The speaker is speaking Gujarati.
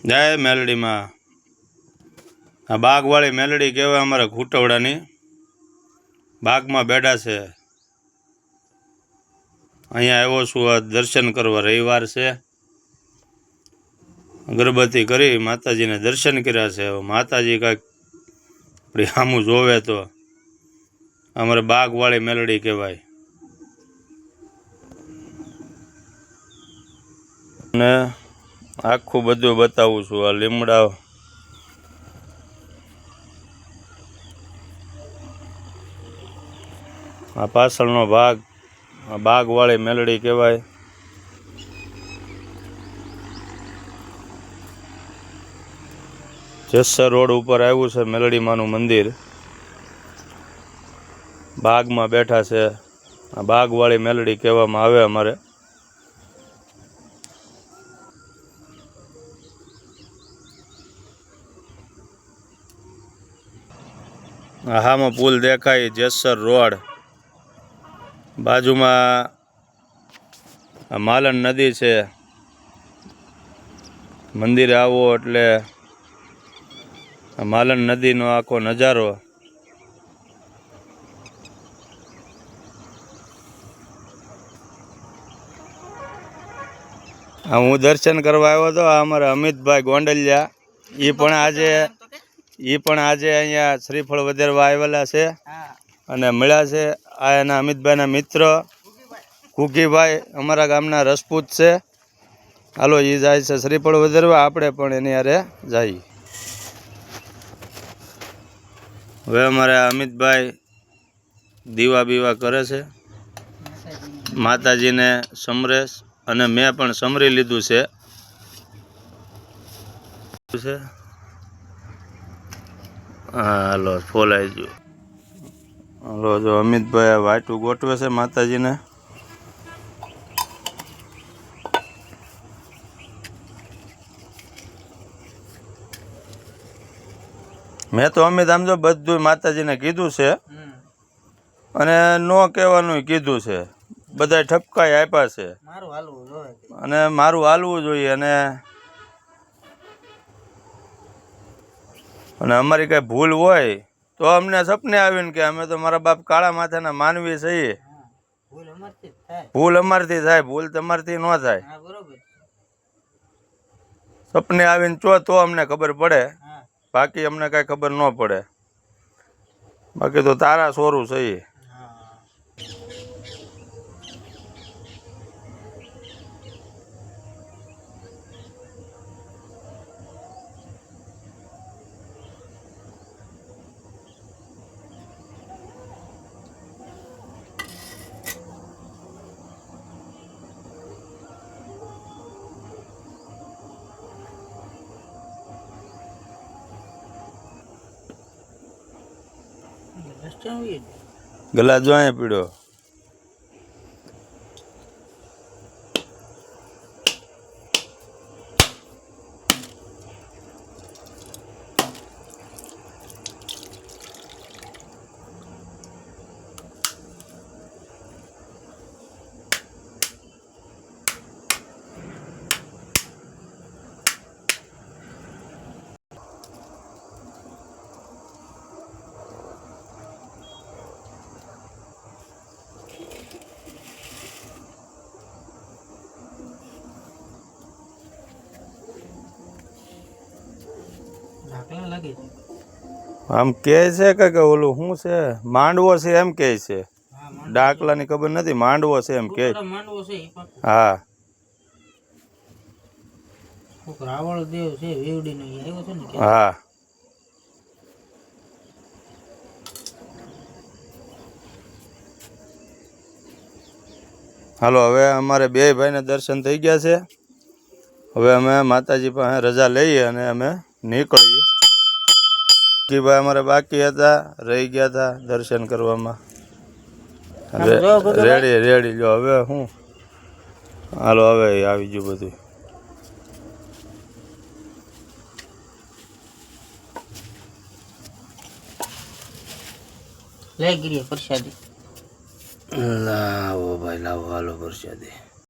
જય મેલડીમાં આ બાગવાળી મેલડી કહેવાય અમારા ઘૂંટવડાની બાગમાં બેઠા છે। અહીંયા આવ્યો છું આ દર્શન કરવા। રવિવાર છે, અગરબત્તી કરી માતાજીને દર્શન કર્યા છે। માતાજી કાંઈક આપણી સામું જોવે તો અમારે બાગવાળી મેલડી કહેવાય। અને આખું બધું બતાવું છું। આ લીમડા આ પાછળનો ભાગ આ બાગવાળી મેલડી કહેવાય। જેસર રોડ ઉપર આવ્યું છે મેલડીમાનું મંદિર। બાગમાં બેઠા છે। આ બાગવાળી મેલડી કહેવામાં આવે અમારે। આહામાં પુલ દેખાય, જેસર રોડ બાજુમાં માલણ નદી છે। મંદિરે આવો એટલે માલણ નદીનો આખો નજારો। હું દર્શન કરવા આવ્યો હતો। આ અમારા અમિતભાઈ ગોંડલિયા એ પણ આજે અહીંયા શ્રીફળ વધારવા આવેલા છે અને મળ્યા છે। આ એના અમિતભાઈના મિત્ર કુકીભાઈ અમારા ગામના રસપૂત છે। હાલો એ જાય છે શ્રીફળ વધારવા, આપણે પણ એની હારે જઈએ। હવે અમારે અમિતભાઈ દીવા બીવા કરે છે, માતાજીને સમરેશ, અને મેં પણ સમરી લીધું છે। હાલો ફોલાઈ ગયું। હાલો જો અમિતભાઈ વાટું ગોઠવે છે માતાજીને। મેં તો અમિત આમ જો બધું માતાજીને કીધું છે અને નો કહેવાનું કીધું છે। બધા ઠપકાઈ આપ્યા છે અને મારું હાલવું જોઈએ। અને અમારી કાંઈ ભૂલ હોય તો અમને સપને આવીને કે અમે તો મારા બાપ કાળા માથાના માનવી છીએ। ભૂલ અમારથી થાય, ભૂલ તમારથી ન થાય। સપને આવીને તો અમને ખબર પડે, બાકી અમને કાંઈ ખબર ન પડે। બાકી તો તારા સોરું છે। ગલા જો અહીંયા પીડ્યો। આમ કે છે કે ઓલું શું છે, માંડવો છે એમ કે છે। ડાકલાની ખબર નથી, માંડવો છે એમ કે। હા હા હાલો હવે અમારે બે ભાઈને દર્શન થઈ ગયા છે। હવે અમે માતાજી પાસે રજા લઈએ અને અમે નીકળીએ। ભાઈ અમારે બાકી હતા, રહી ગયા હતા દર્શન કરવામાં। રેડી જો હવે હું હાલો હવે આવી ગયું બધું। લઈ ગઈ પ્રસાદી। લાવો ભાઈ લાવો, હાલો પ્રસાદી।